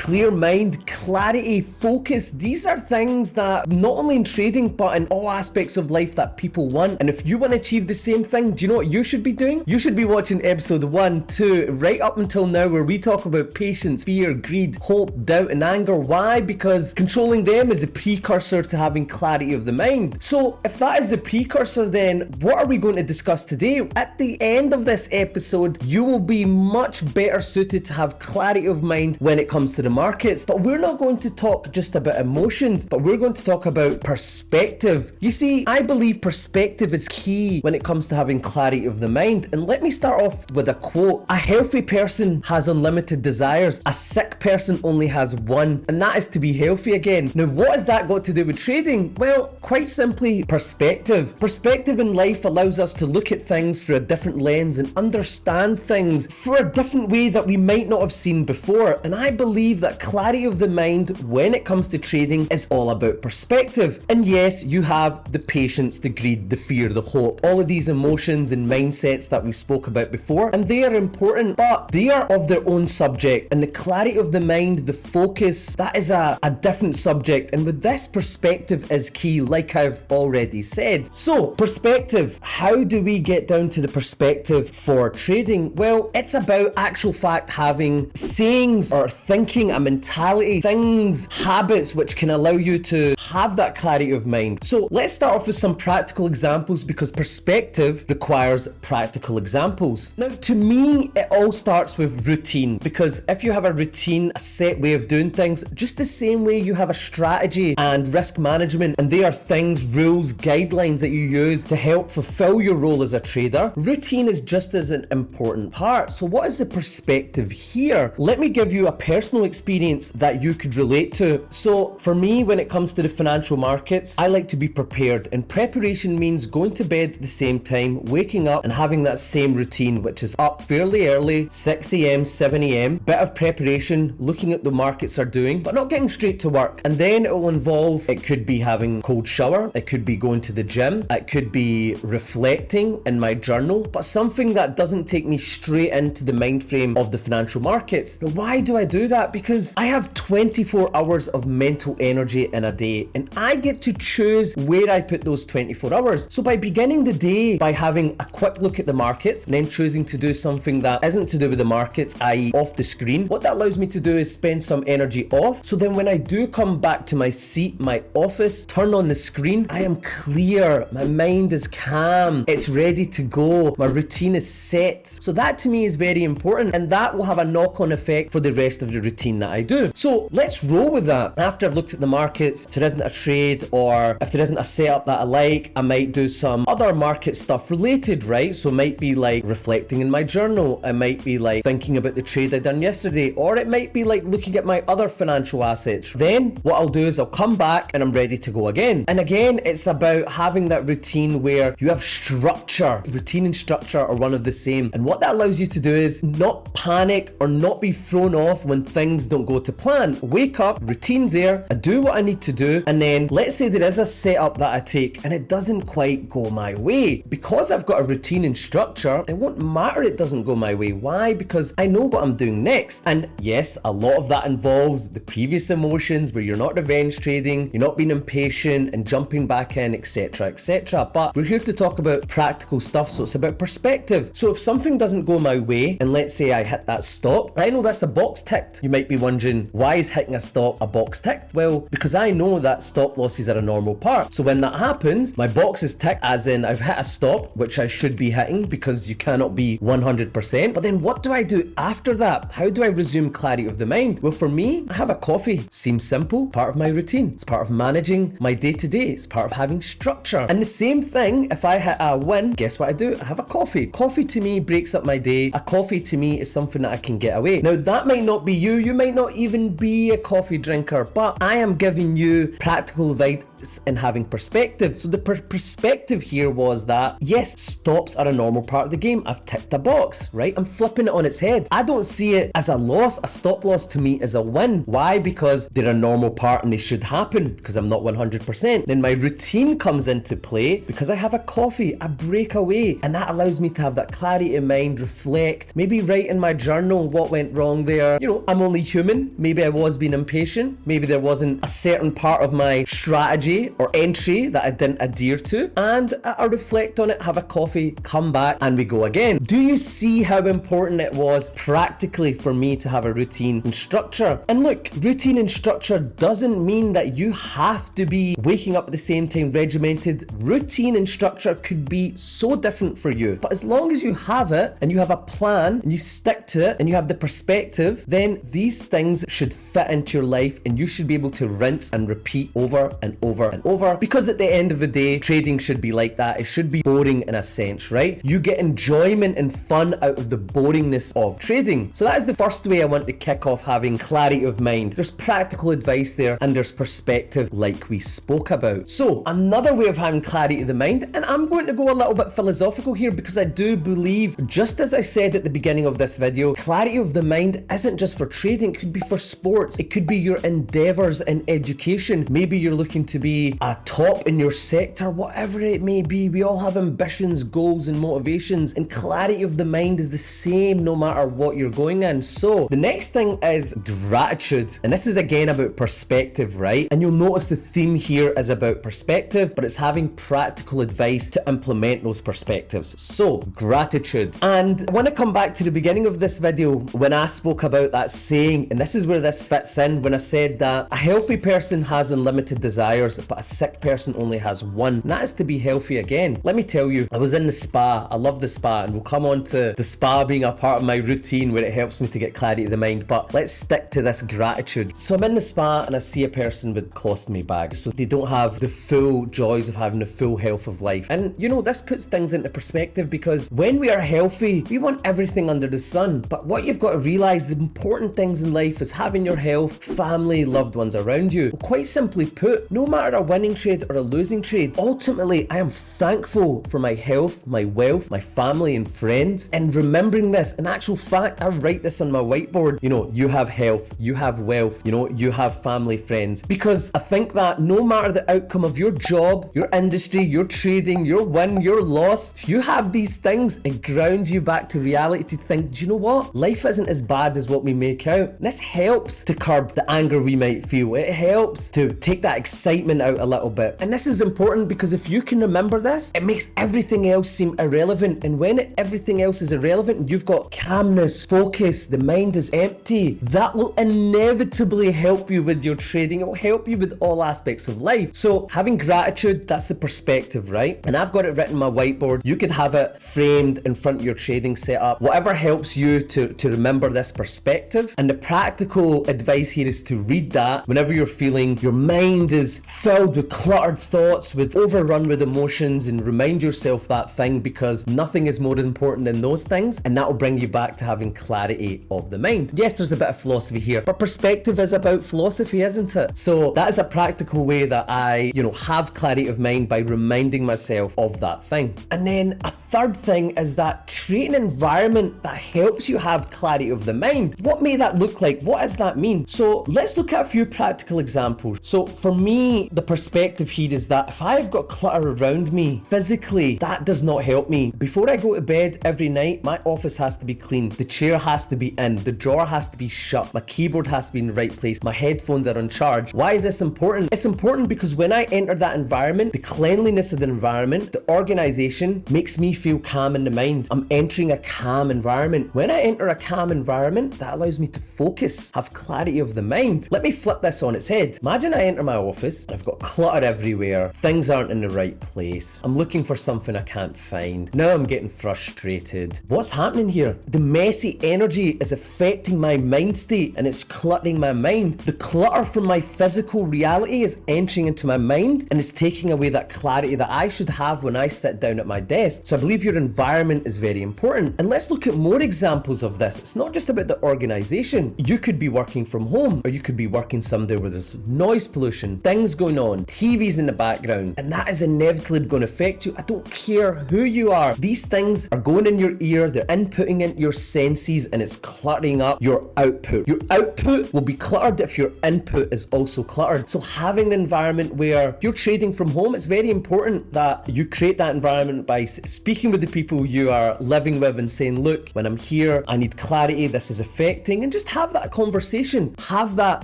clear mind, clarity, focus. These are things that not only in trading, but in all aspects of life that people want. And if you want to achieve the same thing, do you know what you should be doing? You should be watching episode 1, 2, right up until now, where we talk about patience, fear, greed, hope, doubt, and anger. Why? Because controlling them is a precursor to having clarity of the mind. So if that is the precursor, then what are we going to discuss today? At the end of this episode, you will be much better suited to have clarity of mind when it comes to the markets. But we're not going to talk just about emotions, but we're going to talk about perspective. You see, I believe perspective is key when it comes to having clarity of the mind. And let me start off with a quote. A healthy person has unlimited desires. A sick person only has one, and that is to be healthy again. Now, what has that got to do with trading? Well, quite simply, perspective. Perspective in life allows us to look at things through a different lens and understand things for a different way that we might not have seen before. And I believe that clarity of the mind when it comes to trading is all about perspective. And yes, you have the patience, the greed, the fear, the hope, all of these emotions and mindsets that we spoke about before, and they are important, but they are of their own subject. And the clarity of the mind, the focus, that is a different subject. And with this, perspective is key, like I've already said. So, perspective. How do we get down to the perspective for trading? Well, it's about actual fact having sayings or thinking, a mentality, things, habits which can allow you to have that clarity of mind. So let's start off with some practical examples, because perspective requires practical examples. Now, to me, it all starts with routine, because if you have a routine, a set way of doing things, just the same way you have a strategy and risk management, and they are things, rules, guidelines that you use to help fulfill your role as a trader, routine is just as an important part. So what is the perspective here? Let me give you a personal experience that you could relate to. So for me, when it comes to the financial markets, I like to be prepared, and preparation means going to bed at the same time, waking up and having that same routine, which is up fairly early, 6 a.m, 7 a.m, bit of preparation, looking at the markets are doing, but not getting straight to work. And then it will involve, it could be having cold shower, it could be going to the gym, it could be reflecting in my journal, but something that doesn't take me straight into the mind frame of the financial markets. Now, why do I do that? Because I have 24 hours of mental energy in a day, and I get to choose where I put those 24 hours. So by beginning the day by having a quick look at the markets and then choosing to do something that isn't to do with the markets, i.e. off the screen, what that allows me to do is spend some energy off. So then when I do come back to my seat, my office, turn on the screen, I am clear, my mind is calm, it's ready to go, my routine is set. So that to me is very important, and that will have a knock-on effect for the rest of the routine that I do. So let's roll with that. After I've looked at the markets, if there isn't a trade or if there isn't a setup that I like, I might do some other market stuff related, right? So it might be like reflecting in my journal, it might be like thinking about the trade I done yesterday, or it might be like looking at my other financial assets. Then what I'll do is I'll come back and I'm ready to go again. And again, it's about having that routine where you have structure. Routine and structure are one of the same. And what that allows you to do is not panic or not be thrown off when things don't go to plan. Wake up, routine's there, I do what I need to do, and then let's say there is a setup that I take and it doesn't quite go my way. Because I've got a routine and structure, it won't matter it doesn't go my way. Why? Because I know what I'm doing next. And yes, a lot of that involves the previous emotions where you're not revenge trading, you're not being impatient and jumping back in, etc, etc. But we're here to talk about practical stuff, so it's about perspective. So if something doesn't go my way, and let's say I hit that stop, I know that's a box ticked. You might be wondering, why is hitting a stop a box ticked? Well, because I know that stop losses are a normal part. So when that happens, my box is ticked, as in I've hit a stop, which I should be hitting, because you cannot be 100%. But then what do I do after that? How do I resume clarity of the mind? Well, for me, I have a coffee. Seems simple, part of my routine. It's part of managing my day-to-day. It's part of having structure. And the same thing, if I hit a win, guess what I do? I have a coffee. Coffee to me breaks up my day. A coffee to me is something that I can get away. Now, that might not be you. You might not even be a coffee drinker, but I am giving you practical advice and having perspective. So the perspective here was that, yes, stops are a normal part of the game. I've ticked a box, right? I'm flipping it on its head. I don't see it as a loss. A stop loss to me is a win. Why? Because they're a normal part and they should happen, because I'm not 100%. Then my routine comes into play because I have a coffee, I break away, and that allows me to have that clarity in mind, reflect, maybe write in my journal what went wrong there. You know, I'm only human. human. Maybe I was being impatient. Maybe there wasn't a certain part of my strategy or entry that I didn't adhere to. And I reflect on it, have a coffee, come back, and we go again. Do you see how important it was practically for me to have a routine and structure? And look, routine and structure doesn't mean that you have to be waking up at the same time, regimented. Routine and structure could be so different for you. But as long as you have it and you have a plan and you stick to it and you have the perspective, then these things should fit into your life and you should be able to rinse and repeat over and over and over. Because at the end of the day, trading should be like that. It should be boring in a sense, right? You get enjoyment and fun out of the boringness of trading. So that is the first way I want to kick off having clarity of mind. There's practical advice there and there's perspective like we spoke about. So another way of having clarity of the mind, and I'm going to go a little bit philosophical here because I do believe, just as I said at the beginning of this video, clarity of the mind isn't just for trading. It could be for sports. It could be your endeavors in education. Maybe you're looking to be a top in your sector, whatever it may be. We all have ambitions, goals, and motivations, and clarity of the mind is the same no matter what you're going in. So the next thing is gratitude, and this is again about perspective, right? And you'll notice the theme here is about perspective, but it's having practical advice to implement those perspectives. So gratitude. And I want to come back to the beginning of this video when I spoke about that saying, and this is where this fits in, when I said that a healthy person has unlimited desires, but a sick person only has one, and that is to be healthy again. Let me tell you, I was in the spa. I love the spa, and we'll come on to the spa being a part of my routine where it helps me to get clarity of the mind, but let's stick to this gratitude. So I'm in the spa and I see a person with colostomy bags, so they don't have the full joys of having the full health of life. And you know, this puts things into perspective because when we are healthy, we want everything under the sun. But what you've got to realize, the important things in life is having your health, family, loved ones around you. Well, quite simply put, no matter a winning trade or a losing trade, ultimately I am thankful for my health, my wealth, my family and friends. And remembering this, in actual fact, I write this on my whiteboard. You know, you have health, you have wealth, you know, you have family, friends. Because I think that no matter the outcome of your job, your industry, your trading, your win, your loss, you have these things. It grounds you back to reality to think, do you know what? Life isn't as bad as what we make out. And this helps to curb the anger we might feel. It helps to take that excitement out a little bit. And this is important because if you can remember this, it makes everything else seem irrelevant. And when everything else is irrelevant, you've got calmness, focus, the mind is empty. That will inevitably help you with your trading. It will help you with all aspects of life. So having gratitude, that's the perspective, right? And I've got it written on my whiteboard. You could have it framed in front of your trading setup. Whatever helps you to remember this perspective. And the practical advice here is to read that whenever you're feeling your mind is filled with cluttered thoughts, with overrun with emotions, and remind yourself that thing, because nothing is more important than those things, and that will bring you back to having clarity of the mind. Yes, there's a bit of philosophy here, but perspective is about philosophy, isn't it? So that is a practical way that I, have clarity of mind by reminding myself of that thing. And then a third thing is that create an environment that helps you have clarity of the mind. What may that look like? What does that mean? So let's look at a few practical examples. So for me, the perspective here is that if I've got clutter around me physically, that does not help me. Before I go to bed every night, my office has to be clean. The chair has to be in. The drawer has to be shut. My keyboard has to be in the right place. My headphones are on charge. Why is this important? It's important because when I enter that environment, the cleanliness of the environment, the organization makes me feel calm in the mind. I'm entering a calm environment. When I enter a calm environment, that allows me to focus, have clarity of the mind. Let me flip this on its head. Imagine I enter my office and I've got clutter everywhere. Things aren't in the right place. I'm looking for something I can't find. Now I'm getting frustrated. What's happening here? The messy energy is affecting my mind state and it's cluttering my mind. The clutter from my physical reality is entering into my mind and it's taking away that clarity that I should have when I sit down at my desk. So I believe your environment is very important. And let's look at more examples of this. It's not just about the organization. You could be working from home, or you could be working somewhere where there's noise pollution, things going on, TVs in the background, and that is inevitably going to affect you. I don't care who you are. These things are going in your ear, they're inputting into your senses, and it's cluttering up your output. Your output will be cluttered if your input is also cluttered. So having an environment where you're trading from home, it's very important that you create that environment by speaking with the people you are living with and saying, look, when I'm here, I need clarity, this is affecting, and just have that conversation, have that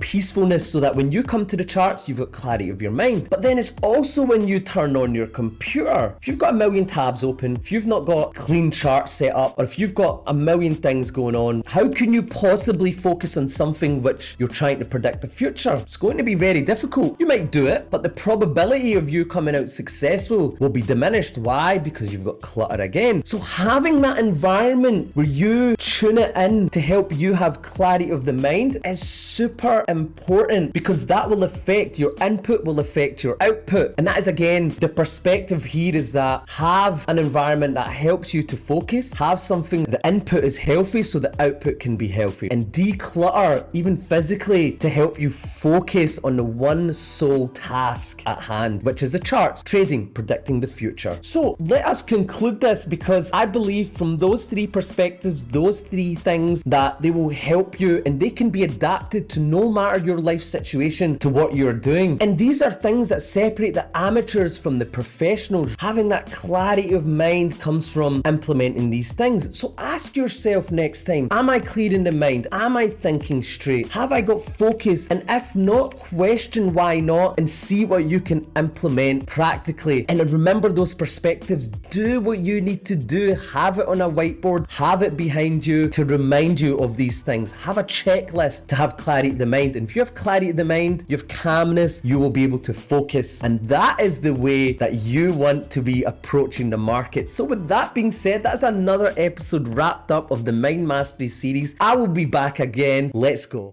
peacefulness so that when you come to the charts, you've got clarity of your mind. But then it's also when you turn on your computer, if you've got a million tabs open, if you've not got clean charts set up, or if you've got a million things going on, how can you possibly focus on something which you're trying to predict the future? It's going to be very difficult. You might do it, but the probability of you coming out successful will be diminished. Why? Because you've got clutter again. So having that environment where you tune it in to help you have clarity of the mind is super important, because that will affect your input, will affect your output. And that is, again, the perspective here is that have an environment that helps you to focus, have something, the input is healthy so the output can be healthy, and declutter even physically to help you focus on the one sole task at hand, which is the charts, trading, predicting the future. So let us conclude this, because I believe from those three perspectives, those three things, that they will help you and they can be adapted to no matter your life situation to what you're doing. And these are things that separate the amateurs from the professionals. Having that clarity of mind comes from implementing these things. So ask yourself next time, am I clear in the mind? Am I thinking straight? Have I got focus? And if not, question why not and see what you can implement practically. And remember those perspectives. Do what you need to do. Have it on a whiteboard. Have it behind you to remind you of these things. Have a checklist to have clarity of the mind. And if you have clarity of the mind, you have calmness, you will be able to focus. And that is the way that you want to be approaching the market. So with that being said, that's another episode wrapped up of the Mind Mastery series. I will be back again. Let's go.